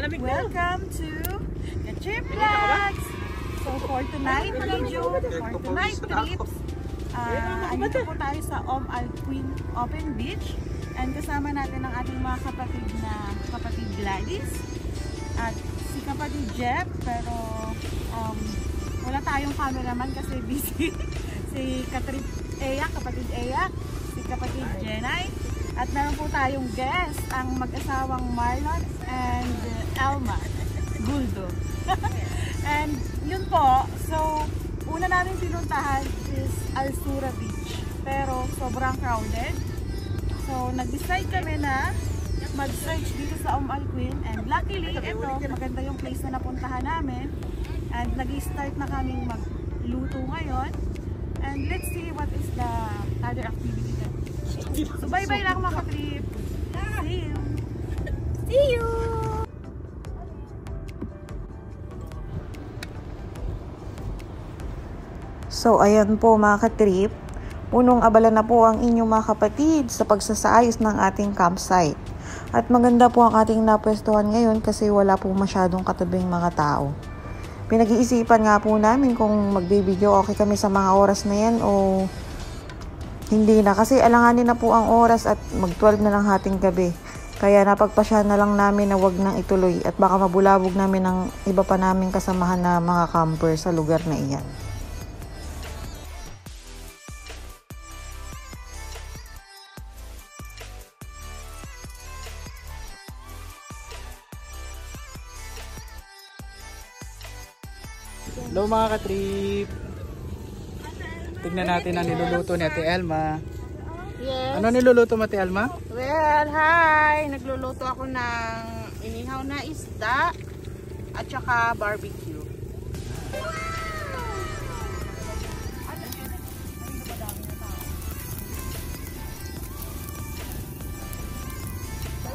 Welcome to Ka-Trip Vlogs! So for tonight video, for tonight trips, andito po tayo sa Alcuin Open Beach. And kasama natin ang ating mga kapatid Gladys at si kapatid Jeff. Pero wala tayong cameraman kasi busy. Si Ka-Trip Eya, kapatid Eya, si kapatid Jenay. At meron po tayong guest, ang mag-asawang Marlon and Elma Guldo. And yun po, so una namin pinuntahan is Alsura Beach. Pero sobrang crowded. So nag-decide kami na mag-search dito sa Alcuin. And luckily, ito, maganda yung place na napuntahan namin. And nag-start na kaming magluto ngayon. And let's see what is the other activity that. So bye-bye lang mga ka-trip. See you! See you! So ayan po mga ka-trip, punong abala na po ang inyong mga kapatid sa pagsasaayos ng ating campsite. At maganda po ang ating napwestuhan ngayon kasi wala po masyadong katabing mga tao. Pinag-iisipan nga po namin kung magbibideo okay kami sa mga oras na yan o hindi na. Kasi alanganin na po ang oras at mag-12 na lang hating gabi. Kaya napagpasya na lang namin na wag nang ituloy at baka mabulabog namin ng iba pa namin kasamahan na mga camper sa lugar na iyan. Hello mga ka-trip! Tignan natin ang niluluto ni Ate Elma. Yes. Ano niluluto mo Ate Elma? Well, hi! Nagluluto ako ng inihaw na isda at saka barbecue.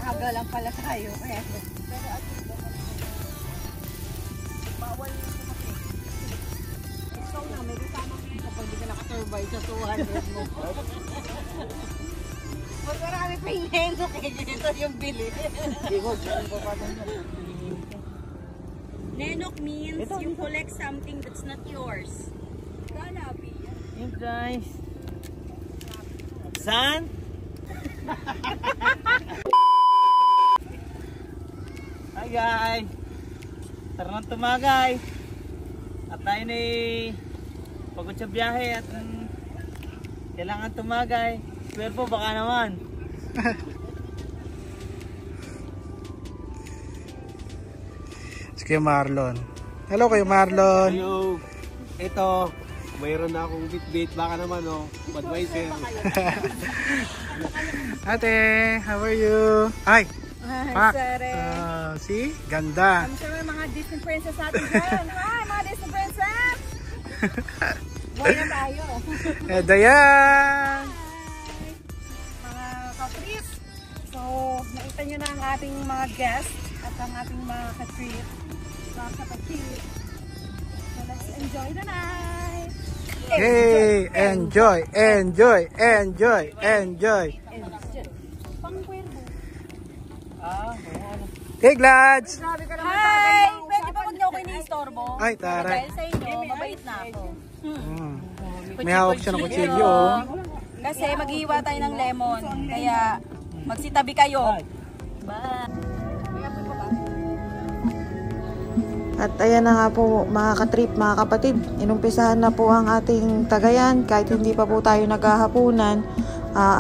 Aga lang pala tayo. Bawal yung sumakit. Ikaw na, may kasama kapag di ka nakasurvive sa 200 mo. Pag marami pa yung henok eh, ito yung bili. Nenok means you collect something that's not yours. Ganabi. Hey guys. San? Hi guys. Tara nang tumagay. At tayo na pagod sa biyahe at kailangan tumagay. Swear po baka naman. Sige Marlon. Hello kayo Marlon. Hello. Ito, mayroon na akong bit-bit. Baka naman Budweiser. Ate, how are you? Hi. Hi, Sare. See? Ganda. Kami sa mga Disney princess natin dyan. Hi, mga Disney princess! Buhay na tayo. Dayan! Mga ka-trip. So, nakita nyo na ang ating mga guests at ang ating mga ka-trip. Mga kapatid. So, let's enjoy the night! Hey! Enjoy! Enjoy! Enjoy! Enjoy! Pang-cuervo. Hey Glads! Hi! Pwede ba huwag niyo ako ini-istorbo? Ay, taray. Dahil sa inyo, mabait na ako. May hawak siya ng kutsilyo. Kasi maghihiwa tayo ng lemon. Kaya magsitabi kayo. Bye! At ayan na nga po mga ka-trip, mga kapatid, inumpisahan na po ang ating tagayan kahit hindi pa po tayo naghahapunan.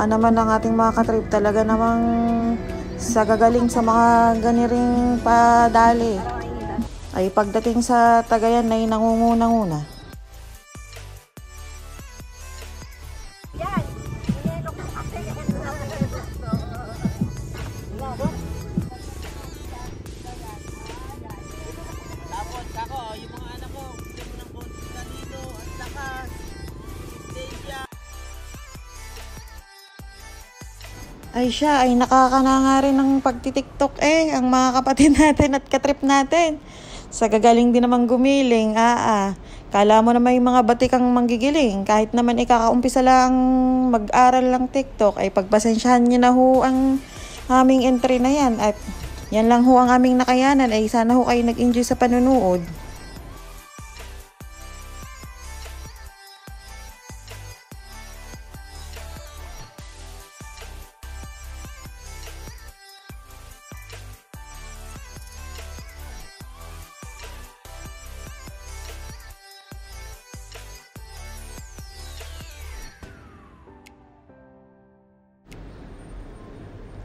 Naman ang ating mga ka-trip talaga namang sa gagaling sa mga ganiring padali ay pagdating sa tagayan ay nangunguna-nguna. Tapos ako, yung mga anak ko, bigyan mo ng konti dito at lakas. Stadia. Ay siya, ay nakakananga rin ng pagtitiktok ang mga kapatid natin at katrip natin. Sa gagaling din naman gumiling, kala mo na may mga batikang manggigiling. Kahit naman ikakaumpisa lang mag-aral lang TikTok, ay pagpasensyahan niyo na ho ang aming entry na yan. At Yan lang ho ang aming nakayanan, ay sana ho kayo nag-enjoy sa panunood.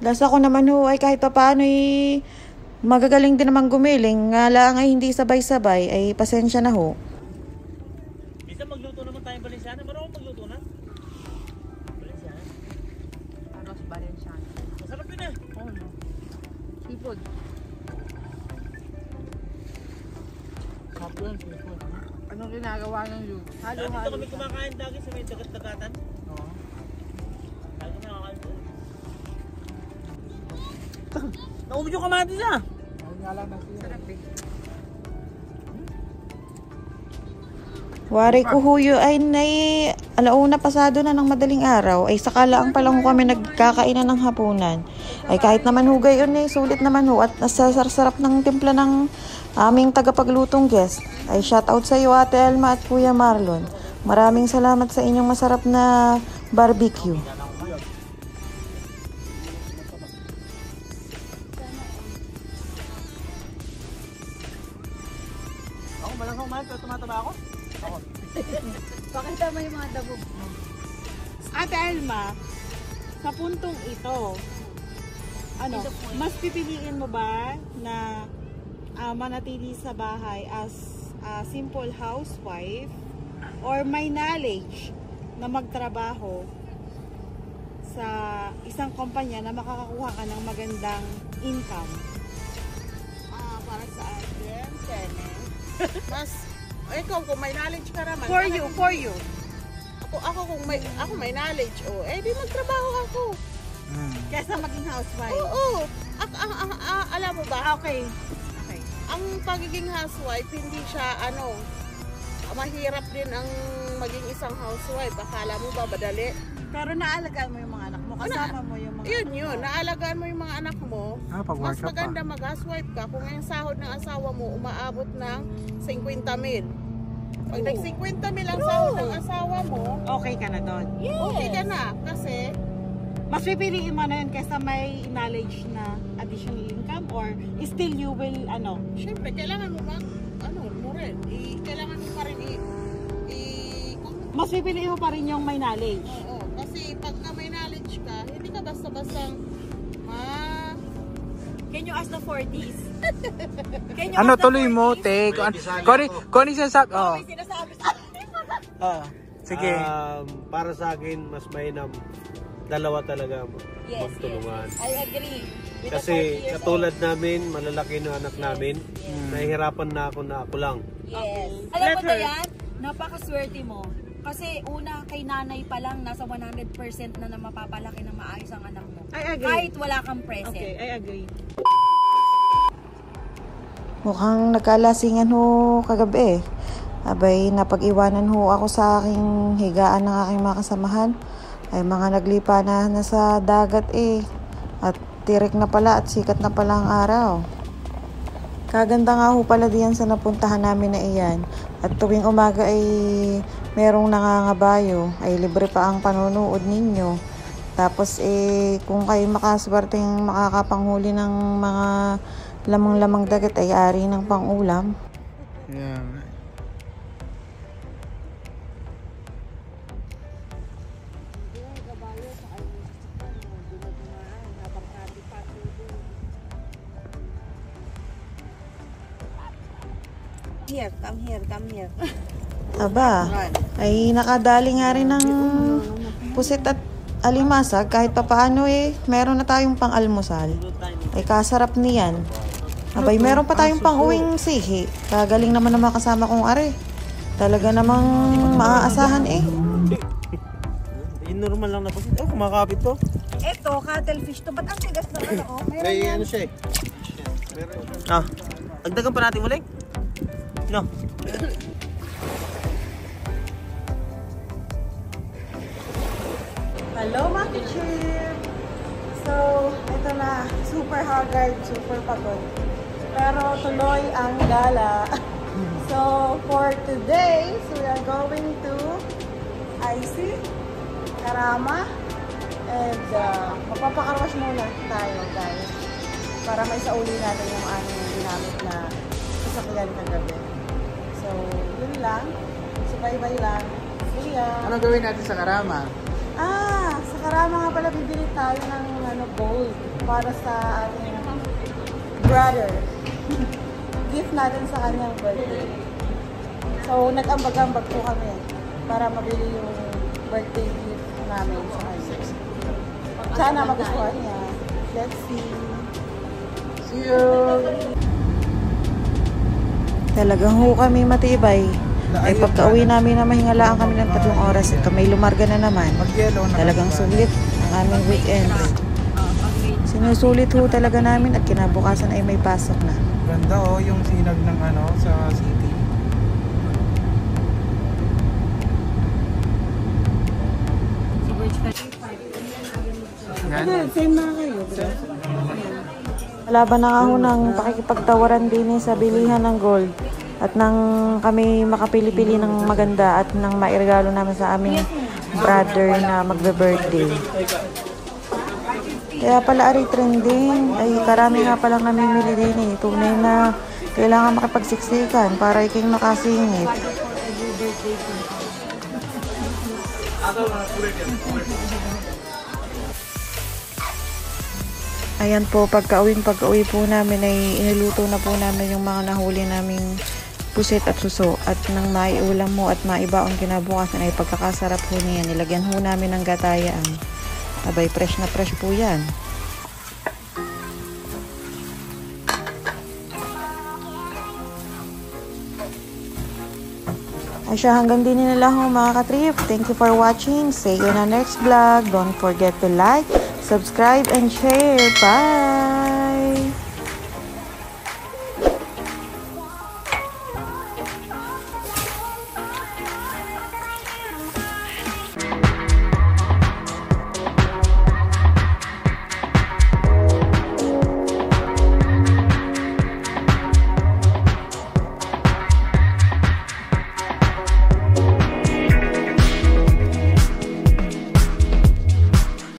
Lasa ko naman ho ay kahit paano ay magagaling din naman gumiling. Nga lang ay hindi sabay-sabay ay pasensya na ho. Bisa magluto naman tayong Balenciana. Marunong magluto na? Balenciana? Ano si Balenciana? Masarap yun eh. Oo, no? Seafood. Kaplan, seafood. Anong ginagawa ng you? Dati ito kami kumakain dagi sa may dagat-dagatan. Oo. Dati kami nakakain doon. Naumid yung kamatis ah. Ayun nga lang na siya. Sarap eh. Wari ko huyo ay alauna pasado na ng madaling araw ay sakalaang pa lang ho kami nagkakainan ng hapunan. Ay kahit naman hugay yun eh, sulit naman ho at nasasarap ng timpla ng aming tagapaglutong guest. Ay shout out sa iyo Ate Elma at Kuya Marlon. Maraming salamat sa inyong masarap na barbecue. Ako malang kumain pero tumataba ako. Pakita mo yung mga dabog. Ate Elma, sa puntong ito, ano, mas pipiliin mo ba na manatili sa bahay as a simple housewife or may knowledge na magtrabaho sa isang kumpanya na makakakuha ka ng magandang income? Para sa akin, mas, ikaw kung may knowledge ka naman. For you. Ako kung may knowledge, di magtrabaho ako. Kesa maging housewife. Oo. Alam mo ba? Okay. Ang pagiging housewife, hindi siya, mahirap din ang maging isang housewife. Akala mo ba madali? Pero naalagaan mo yung mga anak mo, kasama mo yung mga Yun, anak mo. naalagaan mo yung mga anak mo. Pag Mas workshop maganda mag-housewife ka kung yung sahod ng asawa mo umaabot ng 50,000. Pag nag-50,000 ang sahod ng asawa mo, Okay ka na doon. okay ka na. Kasi, Mas pipiliin mo na yun kaysa may knowledge na additional income or still you will, syempre, kailangan mo kailangan mo pa rin mas pipiliin mo pa rin yung may knowledge. oo. Kasi pagka may knowledge ka, hindi ka basta-bastang Can you ask the 40s? Can you Ano ask the tuloy mo, 40s? te? Kung ano sinasabi? Oh. May sinasabi Sige. Para sa akin, mas mainam. Dalawa talaga Yes, magtulungan. yes. I agree. With Kasi the 40 years katulad namin, malalaki na anak namin, nahihirapan na ako lang. Yes. Alam mo ba yan? Napakaswerte mo. Kasi una, kay nanay pa lang, nasa 100% na mapapalaki ng maayos ang anak mo. I agree. Kahit wala kang present. Okay, I agree. Mukhang nagkalasingan ho kagabi eh. Abay, napag-iwanan ho ako sa aking higaan ng aking mga kasamahan. Ay mga naglipa na sa dagat eh. At tirik na pala at sikat na pala ang araw. Kaganda nga ho pala diyan sa napuntahan namin na iyan. At tuwing umaga ay merong nangangabayo. Ay libre pa ang panonood ninyo. Tapos kung kayo makaswerteng makakapanghuli ng mga lamang-lamang dagat ay ari ng pang-ulam. Yeah. Come here. Aba, ay nakadali nga rin ng pusit at alimasag kahit papaano meron na tayong pang-almusal. Ay kasarap niyan. Abay, meron pa tayong pang-uwing sihi. Kagaling naman ng mga kasama kong are. Talaga namang maaasahan eh. Normal lang na po. Kumakapit to. Ito, cuttlefish to. Ba't ang tigas na ito? May ano siya eh. Dagdagan pa natin ulit. No. Hello, Maki Chip! So, ito na. Super haggard, super pagod. Pero tuloy ang gala. So, for today, we are going to IC, Karama, and magpapakarwash muna tayo, guys. Para may sauli natin yung aming ginamit na sasakyan kagabi. So, yun lang. So, bye-bye lang. See ya! Ano gawin natin sa Karama? Sa Karama nga pala bibili tayo ng gold para sa ating brother. Gift natin sa kanyang birthday. So, nag-ambag-ambag po kami para mabili yung birthday gift namin sa kanya. Sana magustuhan niya. Let's see. See you! Talagang ho kami matibay. Ay pagka-uwi namin na mahingalaan kami ng 3 oras at may lumarga na naman. Talagang sulit ang aming weekend. Sinusulit ho talaga namin at kinabukasan ay may pasok na. Ganda oh, yung sinag ng sa city. Yan. Same na kayo. Laban na nga ho ng pakikipagtawaran din sa bilihan ng gold at nang kami makapili-pili ng maganda at nang mairegalo namin sa aming brother na magbe-birthday. Kaya pala ari trending, ay karami nga palang namimili din eh. Tunay na kailangan makipagsiksikan para iking makasingit. Ayan po, pagka-uwi po namin ay iniluto na po namin yung mga nahuli naming pusit at suso. At nang maiulam mo at maibaon kinabukasan ay pagkakasarap po niyan. Nilagyan ho namin ng gatayaan. Abay, fresh na fresh po yan. Ay siya, hanggang din nila ho mga katrip. Thank you for watching. See you in the next vlog. Don't forget to like, subscribe, and share. Bye!